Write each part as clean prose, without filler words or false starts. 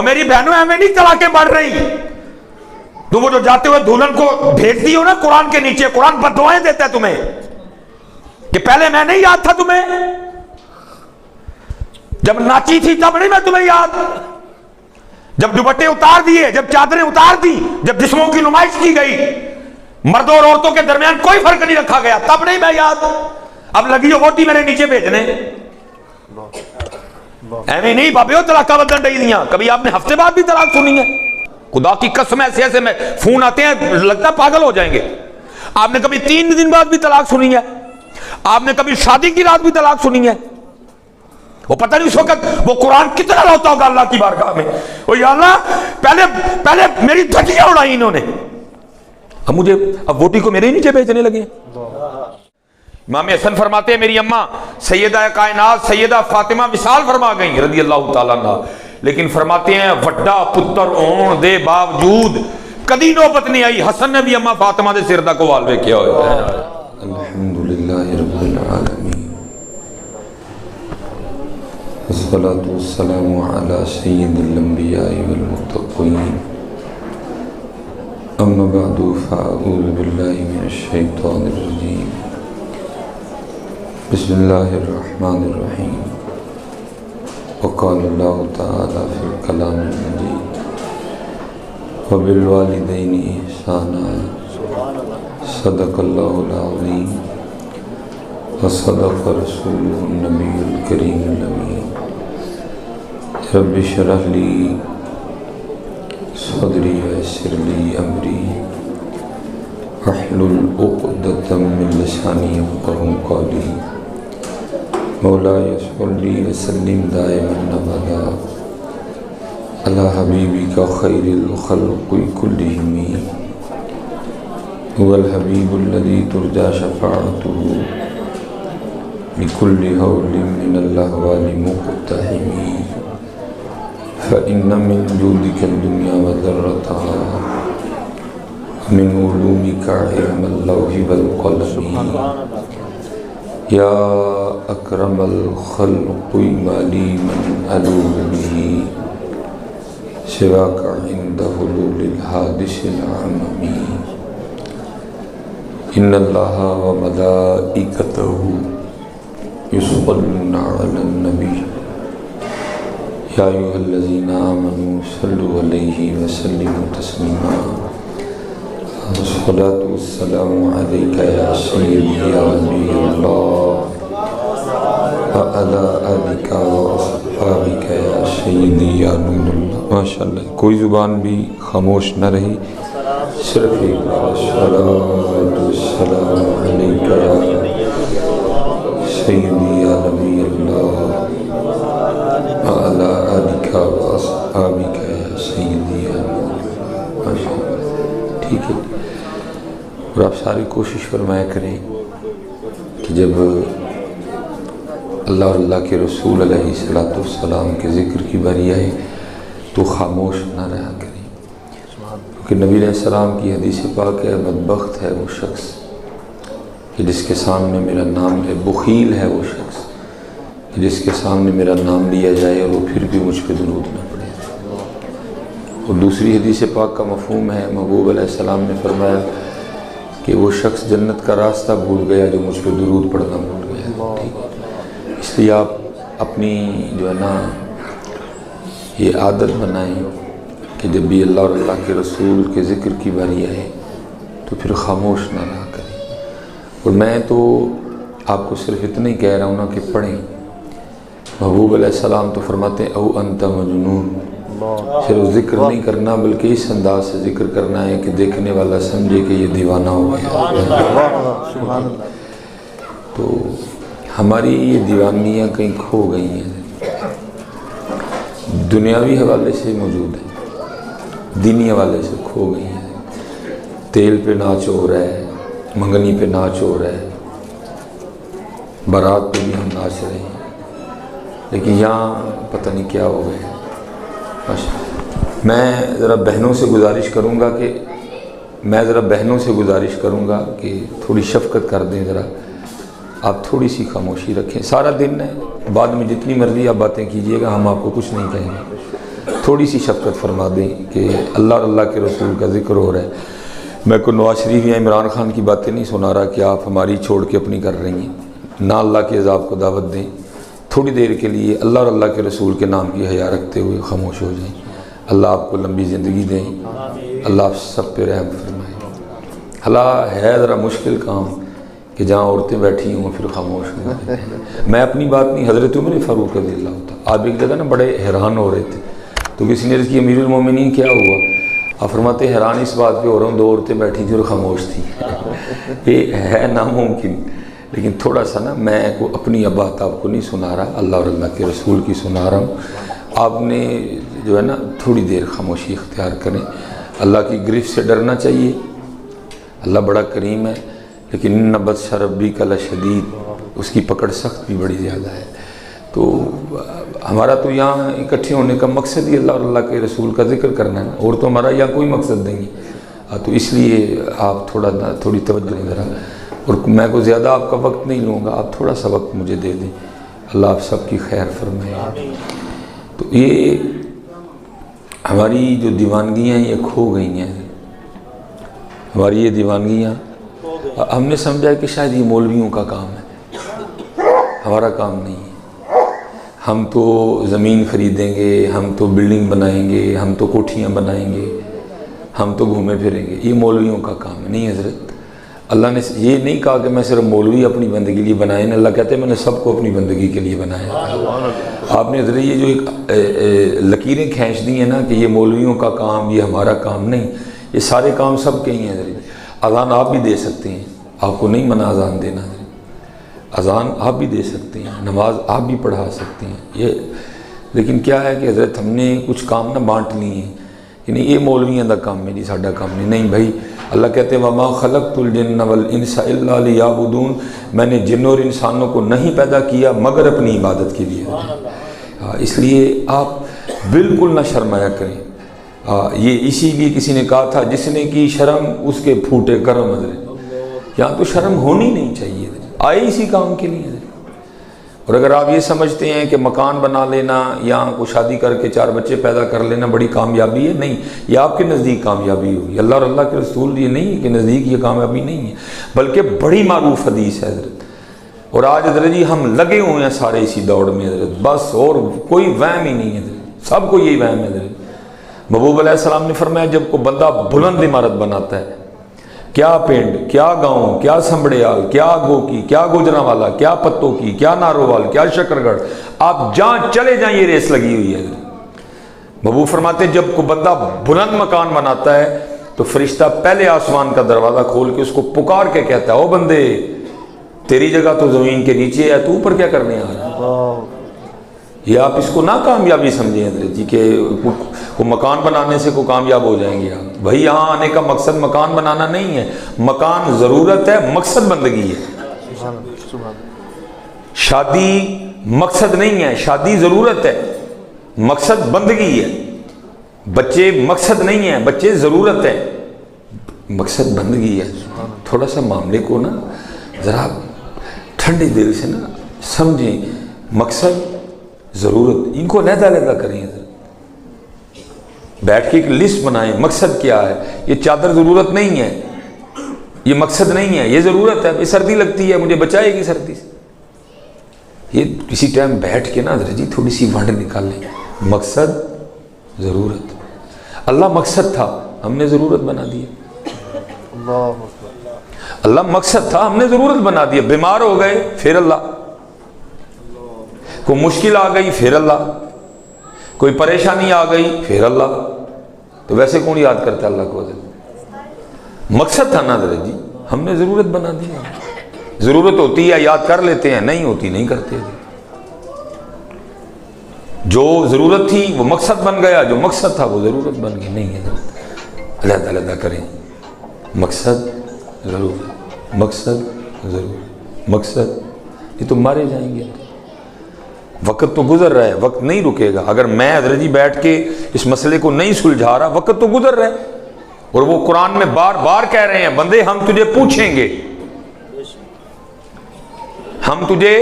اور میری بہنوں ہمیں نہیں طلاقیں بڑھ رہی. تم وہ جو جاتے ہوئے دلہن کو بھیجتی ہو نا قرآن کے نیچے، قرآن بددعائیں دیتا ہے تمہیں کہ پہلے میں نہیں یاد تھا تمہیں، جب ناچی تھی تب نہیں میں تمہیں یاد، جب دوپٹے اتار دیے، جب چادریں اتار دی، جب جسموں کی نمائش کی گئی، مردوں اور عورتوں کے درمیان کوئی فرق نہیں رکھا گیا، تب نہیں میں یاد. اب لگی ہو ووٹی میرے نیچے بھیجنے. ایویں نہیں بابے ہو طلاقہ بدن ڈی دیاں. کبھی آپ نے ہفتے بعد بھی طلاق سنی ہے؟ خدا کی قسم ایسے ایسے میں فون آتے ہیں لگتا ہے پاگل ہو جائیں گے. آپ نے کبھی 3 دن بعد بھی طلاق سنی ہے؟ آپ نے کبھی شادی کی رات بھی طلاق سنی ہے؟ وہ پتہ نہیں اس وقت وہ قرآن کتنا روتا ہوگا اللہ کی بارگاہ میں، وہ یا اللہ پہلے میری دھجیاں اڑائی انہوں نے، اب مجھے اب ووٹی کو میرے ہی نیچے بیچنے لگے. امام حسن فرماتے ہیں میری اماں سیدہ کائنات سیدہ فاطمہ وصال فرما گئیں رضی اللہ تعالیٰ عنہ، لیکن فرماتے ہیں وڈا پتر ہون دے باوجود کدی نوبت نہیں آئی حسن نے بھی اماں فاطمہ دے سر دا کو والوے کیا ہوئے ہیں. الحمدللہ رب العالمین والصلاة والسلام علی سید الانبیاء والمتقین اما بعد فاعوذ باللہ من الشیطان الرجیم بسم اللہ الرحمن الرحیم. وقال اللہ تعالی فی الکلام المجید وبالوالدین احسانا صدق اللہ العظیم وصدق رسوله النبی الکریم الامین. رب اشرح لی صدری ویسر لی امری واحلل عقدۃ من لسانی یفقہوا قولی. مولاي صلی وسلم دائما ابدا علی حبیبک خیر الخلق کلہم هو الحبیب الذی ترجى شفاعته بكل هول من الاهوال مقتحم. فإن من جودك الدنيا وذرتها من علومك علم اللوح والقلم. یا اکرم الخلق ما لی من الوذ به سواک عند حلول الحادث العمم. ان اللہ وملائکتہ یصلون علی النبی یا ایھا الذین آمنوا صلوا علیہ وسلموا تسلیما. الصلاة والسلام علیک یا سیدی یا نبی اللہ وعلی آلک واصحابک یا سیدی یا نور اللہ. ماشاءاللہ کوئی زبان بھی خاموش نہ رہی، صرف ایک بار الصلاة والسلام علیک یا سیدی یا نبی اللہ وعلی آلک واصحابک یا سیدی یا نور اللہ. ماشاءاللہ ٹھیک ہے. اور آپ ساری کوشش فرمایا کریں کہ جب اللہ اور اللہ کے رسول علیہ السلام کے ذکر کی باری آئے تو خاموش نہ رہا کریں، کیونکہ نبی علیہ السلام کی حدیث پاک ہے بدبخت ہے وہ شخص کہ جس کے سامنے میرا نام ہے، بخیل ہے وہ شخص کہ جس کے سامنے میرا نام لیا جائے اور وہ پھر بھی مجھ پہ درود نہ پڑے. اور دوسری حدیث پاک کا مفہوم ہے محبوب علیہ السلام نے فرمایا کہ وہ شخص جنت کا راستہ بھول گیا جو مجھ پہ درود پڑھنا بھول گیا. اس لیے آپ اپنی جو ہے نا یہ عادت بنائیں کہ جب بھی اللہ اور اللہ کے رسول کے ذکر کی باری آئے تو پھر خاموش نہ رہا کریں. اور میں تو آپ کو صرف اتنا ہی کہہ رہا ہوں نا کہ پڑھیں. محبوب علیہ السلام تو فرماتے ہیں او انت مجنون. صرف ذکر نہیں کرنا بلکہ اس انداز سے ذکر کرنا ہے کہ دیکھنے والا سمجھے کہ یہ دیوانہ ہو گیا. تو ہماری یہ دیوانیاں کہیں کھو گئی ہیں، دنیاوی حوالے سے موجود ہیں، دینی حوالے سے کھو گئی ہیں. تیل پہ ناچ ہو رہا ہے، منگنی پہ ناچ ہو رہا ہے، بارات پہ بھی ہم ناچ رہے ہیں، لیکن یہاں پتہ نہیں کیا ہو گیا. میں ذرا بہنوں سے گزارش کروں گا کہ تھوڑی شفقت کر دیں، ذرا آپ تھوڑی سی خاموشی رکھیں. سارا دن ہے، بعد میں جتنی مرضی آپ باتیں کیجئے گا، ہم آپ کو کچھ نہیں کہیں گے. تھوڑی سی شفقت فرما دیں کہ اللہ اور اللہ کے رسول کا ذکر ہو رہا ہے. میں کو نواز شریف یا عمران خان کی باتیں نہیں سنا رہا کہ آپ ہماری چھوڑ کے اپنی کر رہی ہیں. نہ اللہ کے عذاب کو دعوت دیں. تھوڑی دیر کے لیے اللہ اور اللہ کے رسول کے نام کی حیا رکھتے ہوئے خاموش ہو جائیں. اللہ آپ کو لمبی زندگی دیں. اللہ آپ سب پہ رحم فرمائے. اللہ ہے ذرا مشکل کام کہ جہاں عورتیں بیٹھی ہوں پھر خاموش ہوں. میں اپنی بات نہیں، حضرت عمر فاروق رضی اللہ عنہ آپ ایک جگہ نا بڑے حیران ہو رہے تھے، تو کسی نے عرض کی امیر المومنین کیا ہوا؟ آپ فرماتے حیران اس بات پہ ہو رہا ہوں 2 عورتیں بیٹھی تھیں اور خاموش تھیں. یہ ہے ناممکن، لیکن تھوڑا سا نا میں کو اپنی بات آپ کو نہیں سنا رہا، اللہ اور اللہ کے رسول کی سنا رہا ہوں. آپ نے جو ہے نا تھوڑی دیر خاموشی اختیار کریں. اللہ کی گرفت سے ڈرنا چاہیے. اللہ بڑا کریم ہے، لیکن ان بطش ربک لشدید، اس کی پکڑ سخت بھی بڑی زیادہ ہے. تو ہمارا تو یہاں اکٹھے ہونے کا مقصد ہی اللہ اور اللہ کے رسول کا ذکر کرنا ہے نا، اور تو ہمارا یہاں کوئی مقصد نہیں ہے. تو اس لیے آپ تھوڑی توجہ دیں ذرا، اور میں کو زیادہ آپ کا وقت نہیں لوں گا، آپ تھوڑا سا وقت مجھے دے دیں. اللہ آپ سب کی خیر فرمائے. تو یہ ہماری جو دیوانگیاں یہ کھو گئی ہیں. ہماری یہ دیوانگیاں ہم نے سمجھا کہ شاید یہ مولویوں کا کام ہے، ہمارا کام نہیں ہے. ہم تو زمین خریدیں گے، ہم تو بلڈنگ بنائیں گے، ہم تو کوٹھیاں بنائیں گے، ہم تو گھومے پھریں گے. یہ مولویوں کا کام ہے. نہیں حضرت، اللہ نے یہ نہیں کہا کہ میں صرف مولوی اپنی بندگی کے لیے بنائے ہیں. اللہ کہتے ہیں میں نے سب کو اپنی بندگی کے لیے بنایا. آپ نے حضرت یہ جو ایک لکیریں کھینچ دی ہیں نا کہ یہ مولویوں کا کام، یہ ہمارا کام نہیں، یہ سارے کام سب کے ہی ہیں. حضرت اذان آپ بھی دے سکتے ہیں، آپ کو نہیں منع اذان دینا. اذان آپ بھی دے سکتے ہیں، نماز آپ بھی پڑھا سکتے ہیں. لیکن کیا ہے کہ حضرت ہم نے کچھ کام نہ بانٹ لیے ہیں، یعنی یہ مولویوں کا کام ہے جی، ساڈا کام نہیں. نہیں بھائی، اللہ کہتے ہیں وَمَا خَلَقْتُ الْجِنَّ وَالْإِنسَ إِلَّا لِيَعْبُدُونَ، میں نے جن اور انسانوں کو نہیں پیدا کیا مگر اپنی عبادت کے لیے. اس لیے آپ بالکل نہ شرمایا کریں. یہ اسی لیے کسی نے کہا تھا جس نے کی شرم اس کے پھوٹے کرم. حضرت یہاں تو شرم ہونی نہیں چاہیے، آئے اسی کام کے لیے. اور اگر آپ یہ سمجھتے ہیں کہ مکان بنا لینا یا کو شادی کر کے 4 بچے پیدا کر لینا بڑی کامیابی ہے، نہیں، یہ آپ کے نزدیک کامیابی ہوگی. اللہ اور اللہ کے رسول یہ نہیں ہے کہ نزدیک یہ کامیابی نہیں ہے، بلکہ بڑی معروف حدیث ہے حضرت. اور آج حضرت جی ہم لگے ہوئے ہیں سارے اسی دوڑ میں حضرت، بس اور کوئی وہم ہی نہیں ہے حضرت، سب کو یہی وہم ہے حضرت. محبوب علیہ السلام نے فرمایا جب کوئی بندہ بلند عمارت بناتا ہے، کیا پنڈ، کیا گاؤں، کیا سنبڑیال، کیا گوکی، کیا گوجرانوالا، کیا پتوں کی، کیا نارووال، کیا شکرگڑھ، آپ جہاں چلے جائیں یہ ریس لگی ہوئی ہے. محبوب فرماتے جب کوئی بندہ بلند مکان بناتا ہے تو فرشتہ پہلے آسمان کا دروازہ کھول کے اس کو پکار کے کہتا ہے او بندے تیری جگہ تو زمین کے نیچے ہے، تو اوپر کیا کرنے آ رہا ہے. یہ آپ اس کو نہ کامیابی سمجھیں حضرت جی کہ وہ مکان بنانے سے کو کامیاب ہو جائیں گے آپ. بھائی یہاں آنے کا مقصد مکان بنانا نہیں ہے، مکان ضرورت ہے، مقصد بندگی ہے. شادی مقصد نہیں ہے، شادی ضرورت ہے، مقصد بندگی ہے. بچے مقصد نہیں ہیں، بچے ضرورت ہے، مقصد بندگی ہے. تھوڑا سا معاملے کو نا ذرا ٹھنڈے دل سے نا سمجھیں. مقصد ضرورت ان کو علیحدہ علیحدہ کریں. بیٹھ کے ایک لسٹ بنائیں مقصد کیا ہے. یہ چادر ضرورت نہیں ہے، یہ مقصد نہیں ہے، یہ ضرورت ہے. یہ سردی لگتی ہے مجھے بچائے گی سردی سے. یہ کسی ٹائم بیٹھ کے نا حضرت جی تھوڑی سی ونڈ نکال لیں. مقصد ضرورت، اللہ مقصد تھا ہم نے ضرورت بنا دیا. اللہ مقصد تھا ہم نے ضرورت بنا دیا. بیمار ہو گئے پھر اللہ، کوئی مشکل آ گئی پھر اللہ، کوئی پریشانی آ گئی پھر اللہ. تو ویسے کون یاد کرتا ہے اللہ کو؟ مقصد تھا نا حضرت جی، ہم نے ضرورت بنا دیا. ضرورت ہوتی ہے یاد کر لیتے ہیں، نہیں ہوتی نہیں کرتے. جو ضرورت تھی وہ مقصد بن گیا، جو مقصد تھا وہ ضرورت بن گئی. نہیں ہے علیحدہ علیحدہ کریں. مقصد ضرورت، مقصد ضرورت، مقصد. یہ تو مارے جائیں گے. وقت تو گزر رہا ہے، وقت نہیں رکے گا. اگر میں حضرت جی بیٹھ کے اس مسئلے کو نہیں سلجھا رہا، وقت تو گزر رہا ہے. اور وہ قرآن میں بار بار کہہ رہے ہیں بندے ہم تجھے پوچھیں گے، ہم تجھے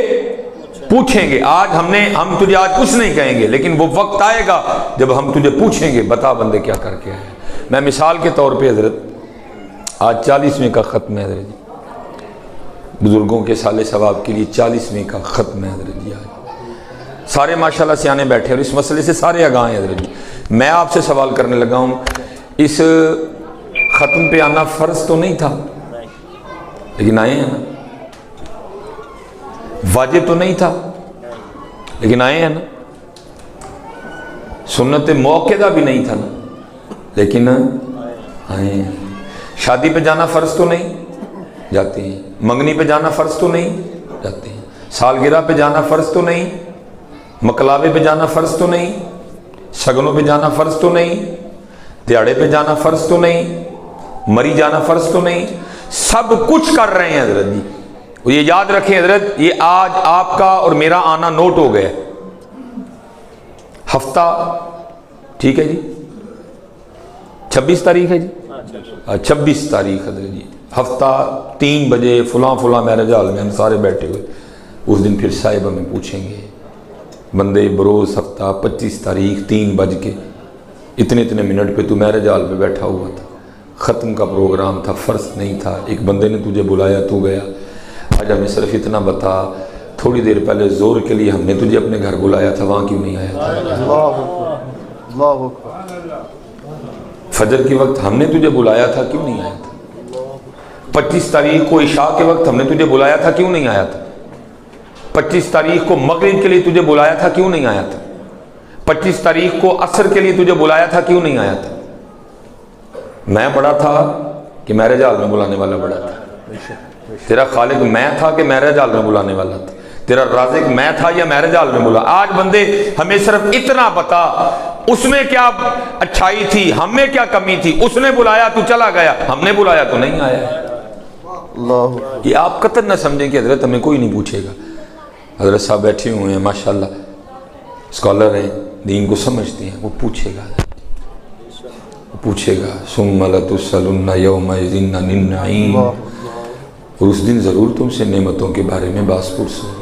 پوچھیں گے آج ہم تجھے آج کچھ نہیں کہیں گے، لیکن وہ وقت آئے گا جب ہم تجھے پوچھیں گے بتا بندے کیا کر کے آئے۔ میں مثال کے طور پہ حضرت آج 40ویں کا ختم ہے حضرت جی، بزرگوں کے سال ثواب کے لیے 40ویں کا ختم ہے حضرت جی۔ آج سارے ماشاءاللہ سیانے بیٹھے اور اس مسئلے سے سارے آگاہ ہیں حضرت جی۔ میں آپ سے سوال کرنے لگا ہوں، اس ختم پہ آنا فرض تو نہیں تھا لیکن آئے ہیں نا، واجب تو نہیں تھا لیکن آئے ہیں نا، سنت موقعہ بھی نہیں تھا نا لیکن آئے ہیں۔ شادی پہ جانا فرض تو نہیں، جاتے ہیں۔ منگنی پہ جانا فرض تو نہیں، جاتے ہیں۔ سالگرہ پہ جانا فرض تو نہیں، مکلاوے پہ جانا فرض تو نہیں، شگنوں پہ جانا فرض تو نہیں، دیہڑے پہ جانا فرض تو نہیں، مری جانا فرض تو نہیں، سب کچھ کر رہے ہیں حضرت جی۔ اور یہ یاد رکھیں حضرت، یہ آج آپ کا اور میرا آنا نوٹ ہو گیا، ہفتہ ٹھیک ہے جی، 26 تاریخ ہے جی، 26 تاریخ حضرت جی، ہفتہ 3 بجے فلاں فلاں میرج ہال میں ہم سارے بیٹھے ہوئے، اس دن پھر صاحب ہمیں پوچھیں گے بندے بروز ہفتہ 25 تاریخ 3 بج کے اتنے منٹ پہ تو میرج ہال پہ بیٹھا ہوا تھا، ختم کا پروگرام تھا، فرض نہیں تھا، ایک بندے نے تجھے بلایا تو گیا۔ آج ہمیں صرف اتنا بتا، تھوڑی دیر پہلے زور کے لیے ہم نے تجھے اپنے گھر بلایا تھا، وہاں کیوں نہیں آیا تھا؟ فجر کے وقت ہم نے تجھے بلایا تھا، کیوں نہیں آیا تھا؟ 25 تاریخ کو عشاء کے وقت ہم نے تجھے بلایا تھا، کیوں نہیں آیا تھا؟ 25 تاریخ کو مغرب کے لیے تجھے بلایا تھا، کیوں نہیں آیا تھا؟ 25 تاریخ کو عصر کے لیے تجھے بلایا تھا، کیوں نہیں آیا تھا؟ میں بڑا تھا کہ میرج ہال میں بلانے والا بڑا تھا؟ تیرا خالق میں تھا کہ میرج ہال میں بلانے والا تھا؟ تیرا رازق میں تھا یا میرج ہال میں بلا؟ آج بندے ہمیں صرف اتنا بتا، اس میں کیا اچھائی تھی، ہم میں کیا کمی تھی؟ اس نے بلایا تو چلا گیا، ہم نے بلایا تو نہیں آیا۔ یہ آپ قطر نہ سمجھیں کہ حضرت ہمیں کوئی نہیں پوچھے گا۔ حضرت صاحب بیٹھے ہوئے ہیں ماشاءاللہ، اسکالر ہیں، دین کو سمجھتے ہیں، وہ پوچھے گا، وہ پوچھے گا ثم لتسألن یومئذ عن النعیم، اور اس دن ضرور تم سے نعمتوں کے بارے میں باس پرس ہوگی۔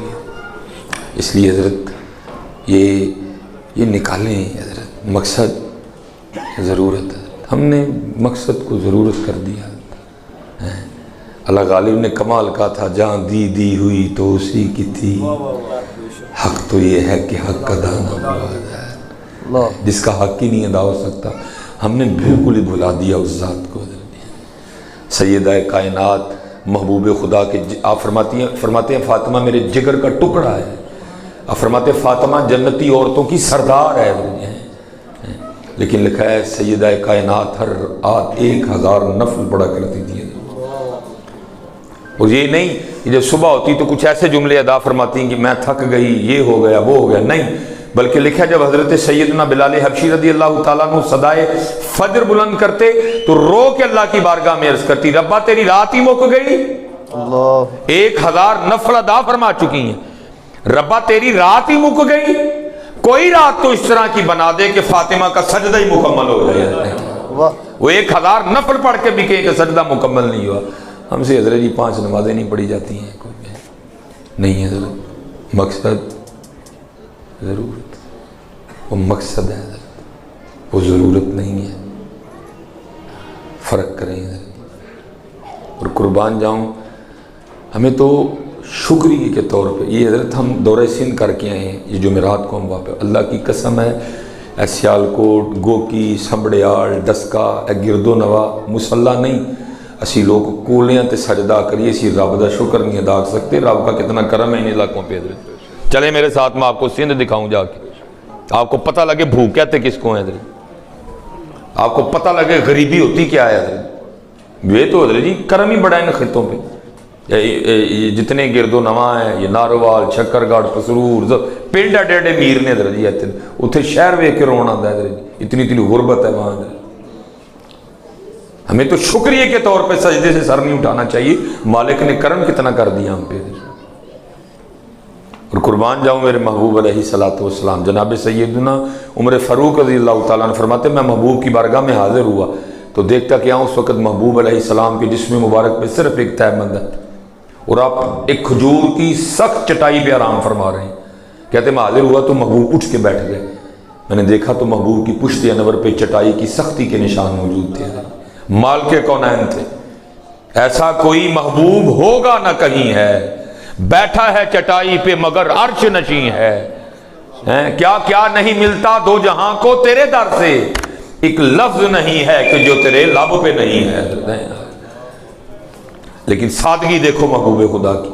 اس لیے حضرت یہ نکالیں حضرت مقصد، ضرورت ہے، ہم نے مقصد کو ضرورت کر دیا۔ اللہ غالب نے کمال کہا تھا، جان دی ہوئی تو اسی کی تھی، حق تو یہ ہے کہ حق ادا نہ ہوا، جس کا حق ہی نہیں ادا ہو سکتا، ہم نے بالکل ہی بھلا دیا اس ذات کو۔ سیدہ کائنات محبوب خدا کے آپ فرماتے ہیں فاطمہ میرے جگر کا ٹکڑا ہے، آپ فرماتے ہیں فاطمہ جنتی عورتوں کی سردار ہے، لیکن لکھا ہے سیدہ کائنات ہر رات 1000 نفل پڑھا کرتی تھی۔ اور یہ نہیں کہ جب صبح ہوتی تو کچھ ایسے جملے ادا فرماتی ہیں کہ میں تھک گئی، یہ ہو گیا وہ ہو گیا، نہیں، بلکہ لکھا جب حضرت سیدنا بلال حبشی رضی اللہ تعالیٰ عنہ صدائے فجر بلند کرتے تو رو کے اللہ کی بارگاہ میں عرض کرتی، ربا تیری رات ہی مک گئی، 1000 نفل ادا فرما چکی ہیں، ربا تیری رات ہی مک گئی، کوئی رات تو اس طرح کی بنا دے کہ فاطمہ کا سجدہ ہی مکمل ہو جائے۔ وہ 1000 نفل پڑھ کے بھی کہیں کہ سجدہ مکمل نہیں ہوا۔ ہم سے حضرت جی 5 نمازیں نہیں پڑھی جاتی ہیں، کوئی نہیں ہے حضرت، مقصد ضرورت، وہ مقصد ہے حضرت، وہ ضرورت نہیں ہے، فرق کریں حضرت۔ اور قربان جاؤں، ہمیں تو شکریہ کے طور پہ یہ حضرت ہم دورہ سندھ کر کے آئے ہیں، یہ جمعرات کو ہم واپس، اللہ کی قسم ہے سیالکوٹ، گوکی، سنبڑیال، ڈسکا، گرد و نوا مسلح نہیں، اسی لوگ کولیاں تے سجدہ کریے، اسی رب دا شکر نہیں ادا کر سکتے، رب کا کتنا کرم ہے ان علاقوں پہ حضرت۔ چلے میرے ساتھ میں آپ کو سندھ دکھاؤں جا کے، آپ کو پتہ لگے بھوک کہتے کس کو ہے حضرت، آپ کو پتہ لگے غریبی ہوتی کیا ہے حضرت۔ یہ تو حضرت جی کرم ہی بڑا ان خطوں پہ، جتنے گرد و نواں ہیں، یہ ناروال، شکر گڑھ، پسرور، پنڈ ایڈے میر نے حضرت جی، اتنے شہر ویکھ کے رونا آتا ہے حضرت جی، اتنی غربت ہے وہاں حضرت۔ ہمیں تو شکریہ کے طور پہ سجدے سے سر نہیں اٹھانا چاہیے، مالک نے کرم کتنا کر دیا ہم پہ۔ اور قربان جاؤں میرے محبوب علیہ الصلوۃ والسلام، جناب سیدنا عمر فاروق رضی اللہ تعالیٰ عنہ فرماتے میں محبوب کی بارگاہ میں حاضر ہوا تو دیکھتا کہ اس وقت محبوب علیہ السلام کے جسم مبارک پہ صرف ایک تہمند ہے، اور آپ ایک کھجور کی سخت چٹائی پہ آرام فرما رہے ہیں، کہتے میں حاضر ہوا تو محبوب اٹھ کے بیٹھ گئے، میں نے دیکھا تو محبوب کی پشت انور پہ چٹائی کی سختی کے نشان موجود تھے، مالک کونین تھے، ایسا کوئی محبوب ہوگا نہ کہیں ہے، بیٹھا ہے چٹائی پہ مگر عرش نشیں ہے، کیا کیا نہیں ملتا دو جہاں کو تیرے در سے، ایک لفظ نہیں ہے کہ جو تیرے لب پہ نہیں ہے۔ لیکن سادگی دیکھو محبوب خدا کی،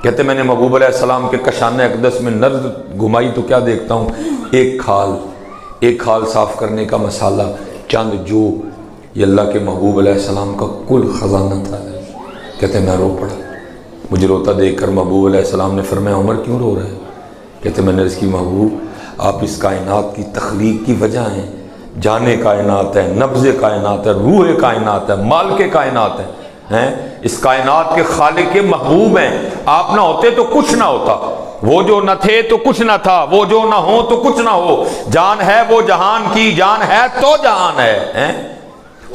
کہتے میں نے محبوب علیہ السلام کے کشانہ اقدس میں نظر گھمائی تو کیا دیکھتا ہوں، ایک کھال صاف کرنے کا مسالہ، چند جو، یہ اللہ کے محبوب علیہ السلام کا کل خزانہ تھا۔ کہتے میں رو پڑا، مجھے روتا دیکھ کر محبوب علیہ السلام نے فرمایا عمر کیوں رو رہے ہیں؟ کہتے میں نے عرض کی محبوب آپ اس کائنات کی تخلیق کی وجہ ہیں، جانے کائنات ہے، نبض کائنات ہے، روح کائنات ہے، مالک کائنات ہے، اس کائنات کے خالق کے محبوب ہیں، آپ نہ ہوتے تو کچھ نہ ہوتا، وہ جو نہ تھے تو کچھ نہ تھا، وہ جو نہ ہو تو کچھ نہ ہو، جان ہے وہ جہان کی، جان ہے تو جہان ہے،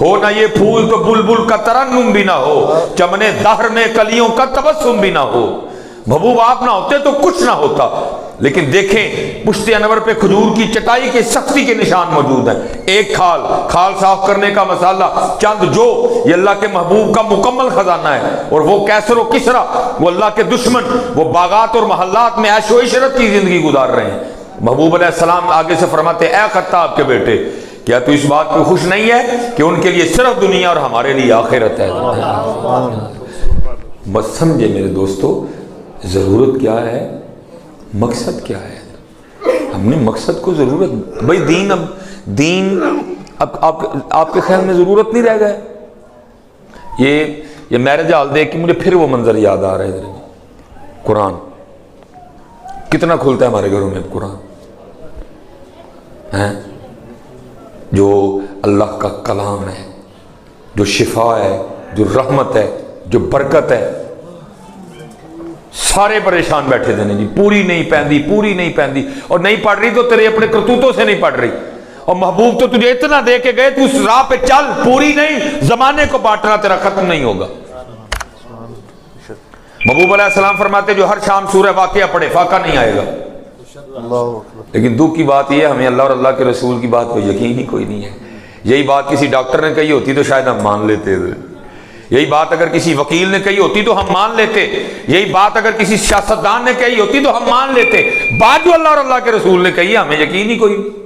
ہو نہ یہ پھول تو بلبل کا ترنم بھی نہ ہو، چمنے دہر میں کلیوں کا تبسم بھی نہ ہو، محبوب آپ نہ ہوتے تو کچھ نہ ہوتا۔ لیکن دیکھیں پشت انور پہ کھجور کی چٹائی کے سختی کے نشان موجود ہیں، ایک کھال صاف کرنے کا مسالہ، چند جو، یہ اللہ کے محبوب کا مکمل خزانہ ہے، اور وہ کیسر و کسرا، وہ اللہ کے دشمن، وہ باغات اور محلات میں عیش و عشرت کی زندگی گزار رہے ہیں۔ محبوب علیہ السلام آگے سے فرماتے اے خطاب کے بیٹے، کیا تو اس بات پہ خوش نہیں ہے کہ ان کے لیے صرف دنیا اور ہمارے لیے آخرت ہے؟ بس سمجھے میرے دوستو، ضرورت کیا ہے، مقصد کیا ہے؟ ہم نے مقصد کو ضرورت، بھئی دین اب آپ کے خیال میں ضرورت نہیں رہ گئے؟ یہ میرج ہال دیکھ کے مجھے پھر وہ منظر یاد آ رہا ہے، قرآن کتنا کھلتا ہے ہمارے گھروں میں قرآن ہیں، جو اللہ کا کلام ہے، جو شفا ہے، جو رحمت ہے، جو برکت ہے۔ سارے پریشان بیٹھے تھے جی، پوری نہیں پہندی، اور نہیں پڑھ رہی تو تیرے اپنے کرتوتوں سے نہیں پڑھ رہی، اور محبوب تو تجھے اتنا دے کے گئے تو اس راہ پہ چل، پوری نہیں، زمانے کو بانٹنا تیرا ختم نہیں ہوگا۔ محبوب علیہ السلام فرماتے جو ہر شام سورہ واقعہ پڑھے فاقہ نہیں آئے گا۔ لیکن دکھ کی بات یہ ہے ہمیں اللہ اور اللہ کے رسول کی بات پہ یقین ہی کوئی نہیں ہے۔ یہی بات کسی ڈاکٹر نے کہی ہوتی تو شاید ہم مان لیتے تھے، یہی بات اگر کسی وکیل نے کہی ہوتی تو ہم مان لیتے، یہی بات اگر کسی سیاستدان نے کہی ہوتی تو ہم مان لیتے، بات جو اللہ اور اللہ کے رسول نے کہی ہمیں یقین ہی کوئی نہیں۔